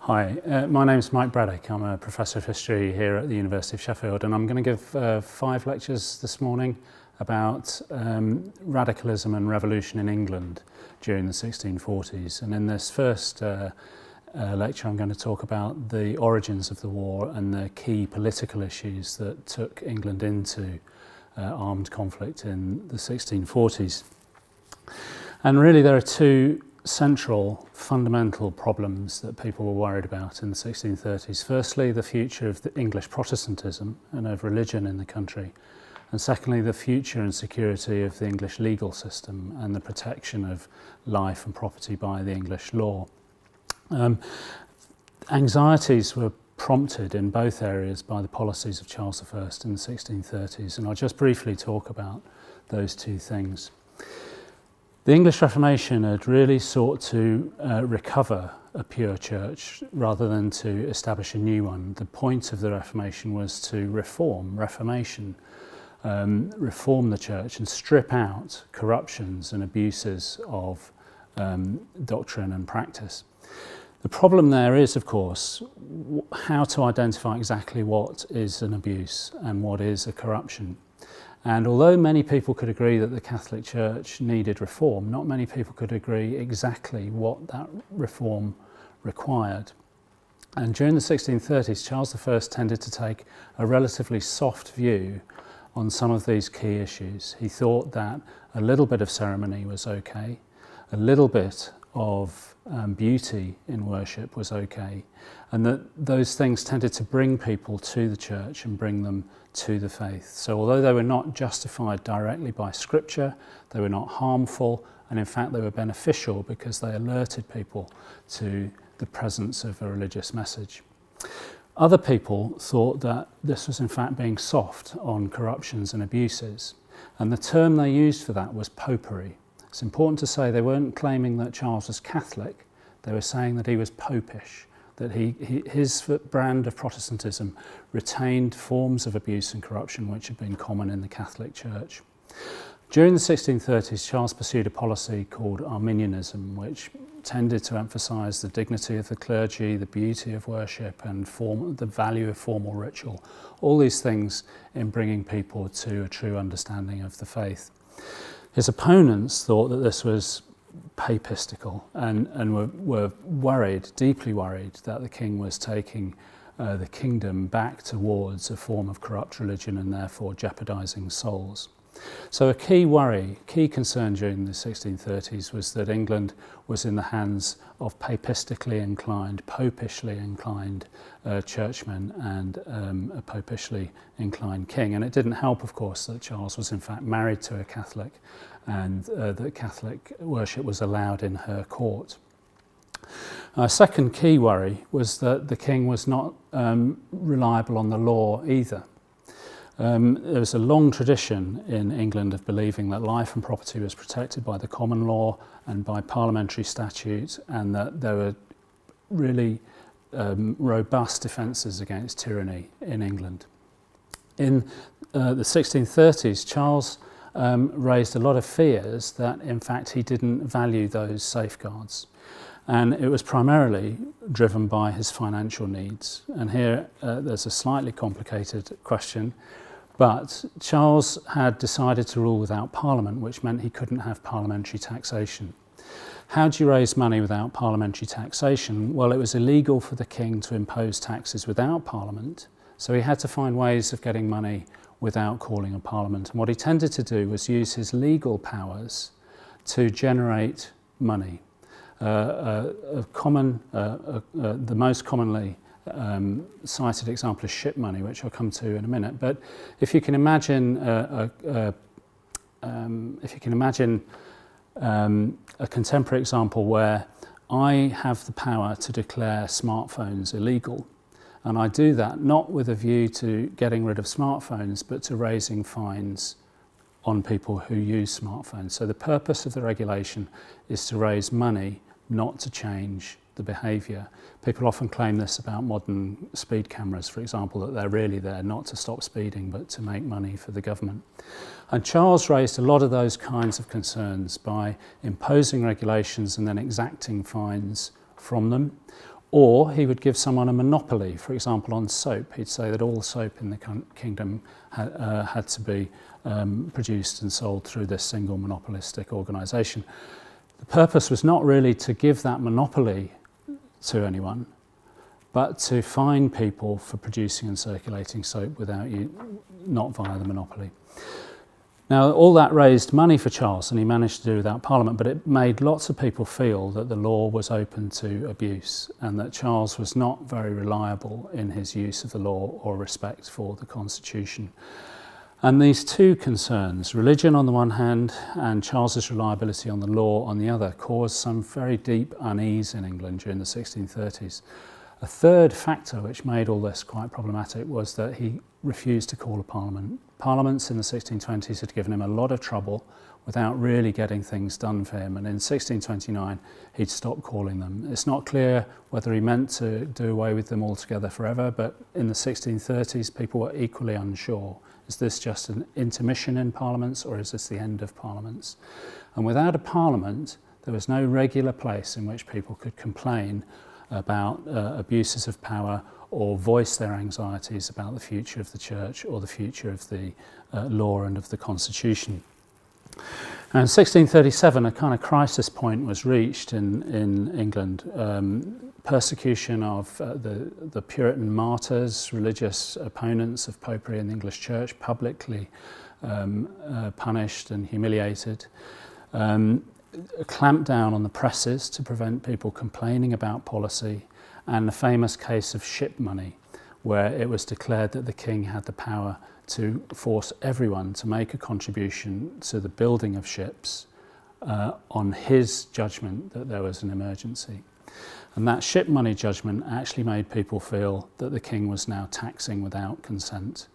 Hi, my name is Mike Braddick. I'm a Professor of History here at the University of Sheffield, and I'm going to give 5 lectures this morning about radicalism and revolution in England during the 1640s. And in this first lecture I'm going to talk about the origins of the war and the key political issues that took England into armed conflict in the 1640s. And really there are 2 central fundamental problems that people were worried about in the 1630s. Firstly, the future of the English Protestantism and of religion in the country. And secondly, the future and security of the English legal system and the protection of life and property by the English law. Anxieties were prompted in both areas by the policies of Charles I in the 1630s, and I'll just briefly talk about those 2 things. The English Reformation had really sought to recover a pure church rather than to establish a new one. The point of the Reformation was to reform the church and strip out corruptions and abuses of doctrine and practice. The problem there is, of course, how to identify exactly what is an abuse and what is a corruption. And although many people could agree that the Catholic Church needed reform, not many people could agree exactly what that reform required. And during the 1630s, Charles I tended to take a relatively soft view on some of these key issues. He thought that a little bit of ceremony was okay, a little bit of beauty in worship was okay, and that those things tended to bring people to the church and bring them to the faith. So although they were not justified directly by Scripture, they were not harmful, and in fact they were beneficial because they alerted people to the presence of a religious message. Other people thought that this was in fact being soft on corruptions and abuses, and the term they used for that was popery. It's important to say they weren't claiming that Charles was Catholic, they were saying that he was popish, that his brand of Protestantism retained forms of abuse and corruption which had been common in the Catholic Church. During the 1630s, Charles pursued a policy called Arminianism, which tended to emphasise the dignity of the clergy, the beauty of worship, and the value of formal ritual. All these things in bringing people to a true understanding of the faith. His opponents thought that this was papistical and were worried, deeply worried, that the king was taking the kingdom back towards a form of corrupt religion and therefore jeopardising souls. So a key concern during the 1630s was that England was in the hands of papistically inclined, popishly inclined churchmen and a popishly inclined king. And it didn't help, of course, that Charles was in fact married to a Catholic and that Catholic worship was allowed in her court. A second key worry was that the king was not reliable on the law either. There was a long tradition in England of believing that life and property was protected by the common law and by parliamentary statute, and that there were really robust defences against tyranny in England. In the 1630s, Charles raised a lot of fears that in fact he didn't value those safeguards. And it was primarily driven by his financial needs. And here there's a slightly complicated question. But Charles had decided to rule without Parliament, which meant he couldn't have parliamentary taxation. How do you raise money without parliamentary taxation? Well, it was illegal for the king to impose taxes without Parliament, so he had to find ways of getting money without calling a Parliament. And what he tended to do was use his legal powers to generate money. The most commonly cited example is ship money, which I'll come to in a minute. But if you can imagine, a contemporary example where I have the power to declare smartphones illegal, and I do that not with a view to getting rid of smartphones, but to raising fines on people who use smartphones. So the purpose of the regulation is to raise money, not to change the behaviour. People often claim this about modern speed cameras, for example, that they're really there not to stop speeding but to make money for the government. And Charles raised a lot of those kinds of concerns by imposing regulations and then exacting fines from them, Or he would give someone a monopoly, for example, on soap. He'd say that all soap in the kingdom had to be produced and sold through this single monopolistic organisation. The purpose was not really to give that monopoly to anyone, but to fine people for producing and circulating soap not via the monopoly. Now, all that raised money for Charles, and he managed to do without Parliament, but it made lots of people feel that the law was open to abuse and that Charles was not very reliable in his use of the law or respect for the Constitution. And these two concerns, religion on the one hand and Charles's reliability on the law on the other, caused some very deep unease in England during the 1630s. A third factor which made all this quite problematic was that he refused to call a parliament. Parliaments in the 1620s had given him a lot of trouble without really getting things done for him, and in 1629 he'd stopped calling them. It's not clear whether he meant to do away with them altogether forever, but in the 1630s people were equally unsure. Is this just an intermission in parliaments, or is this the end of parliaments? And without a parliament, there was no regular place in which people could complain about abuses of power or voice their anxieties about the future of the church or the future of the law and of the constitution. And in 1637, a kind of crisis point was reached in England. Persecution of the Puritan martyrs, religious opponents of popery in the English church, publicly punished and humiliated. A clampdown on the presses to prevent people complaining about policy, and the famous case of ship money, where it was declared that the king had the power to force everyone to make a contribution to the building of ships on his judgment that there was an emergency. And that ship money judgment actually made people feel that the king was now taxing without consent.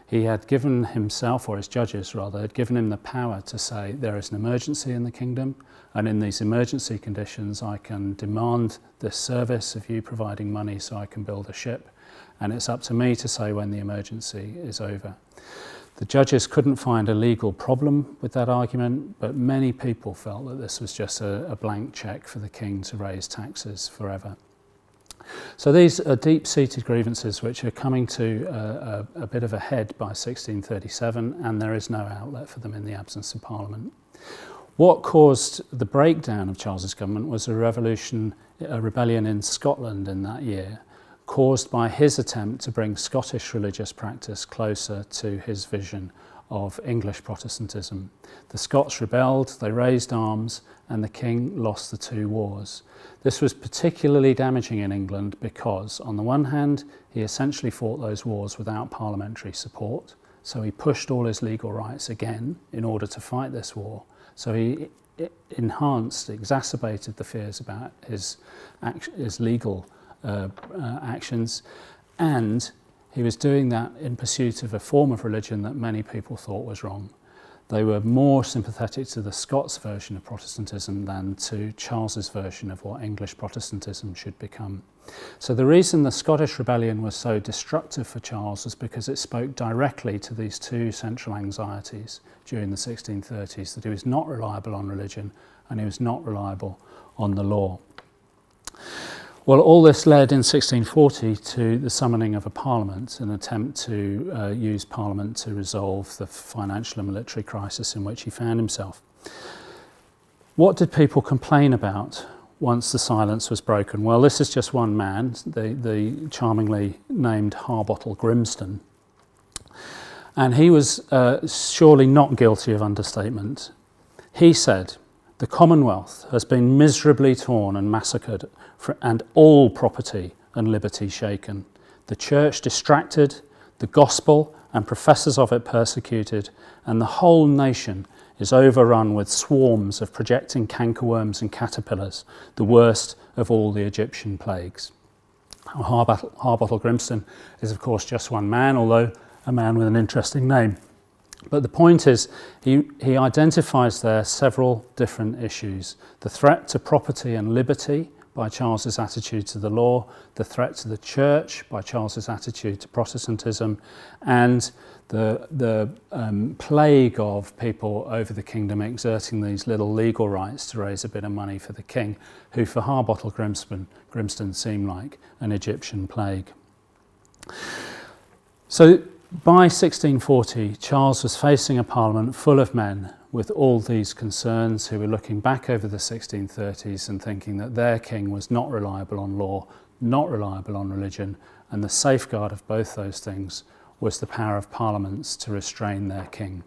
He had given himself, or his judges rather, had given him the power to say there is an emergency in the kingdom, and in these emergency conditions I can demand this service of you providing money so I can build a ship, and it's up to me to say when the emergency is over. The judges couldn't find a legal problem with that argument, but many people felt that this was just a blank cheque for the king to raise taxes forever. So these are deep-seated grievances which are coming to a bit of a head by 1637, and there is no outlet for them in the absence of Parliament. What caused the breakdown of Charles's government was a rebellion in Scotland in that year, caused by his attempt to bring Scottish religious practice closer to his vision of English Protestantism. The Scots rebelled, they raised arms, and the king lost the two wars. This was particularly damaging in England because, on the one hand, he essentially fought those wars without parliamentary support, so he pushed all his legal rights again in order to fight this war. So he exacerbated the fears about his legal actions, and he was doing that in pursuit of a form of religion that many people thought was wrong. They were more sympathetic to the Scots version of Protestantism than to Charles's version of what English Protestantism should become. So the reason the Scottish rebellion was so destructive for Charles was because it spoke directly to these two central anxieties during the 1630s, that he was not reliable on religion and he was not reliable on the law. Well, all this led in 1640 to the summoning of a parliament, an attempt to use parliament to resolve the financial and military crisis in which he found himself. What did people complain about once the silence was broken? Well, this is just one man, the charmingly named Harbottle Grimston. And he was surely not guilty of understatement. He said, "The Commonwealth has been miserably torn and massacred, and all property and liberty shaken. The Church distracted, the gospel and professors of it persecuted, and the whole nation is overrun with swarms of projecting cankerworms and caterpillars, the worst of all the Egyptian plagues." Harbottle Grimston is of course just one man, although a man with an interesting name. But the point is, he identifies there several different issues. The threat to property and liberty by Charles's attitude to the law, the threat to the church by Charles's attitude to Protestantism, and the plague of people over the kingdom exerting these little legal rights to raise a bit of money for the king, who for Harbottle Grimston seemed like an Egyptian plague. So by 1640, Charles was facing a parliament full of men with all these concerns, who were looking back over the 1630s and thinking that their king was not reliable on law, not reliable on religion, and the safeguard of both those things was the power of parliaments to restrain their king.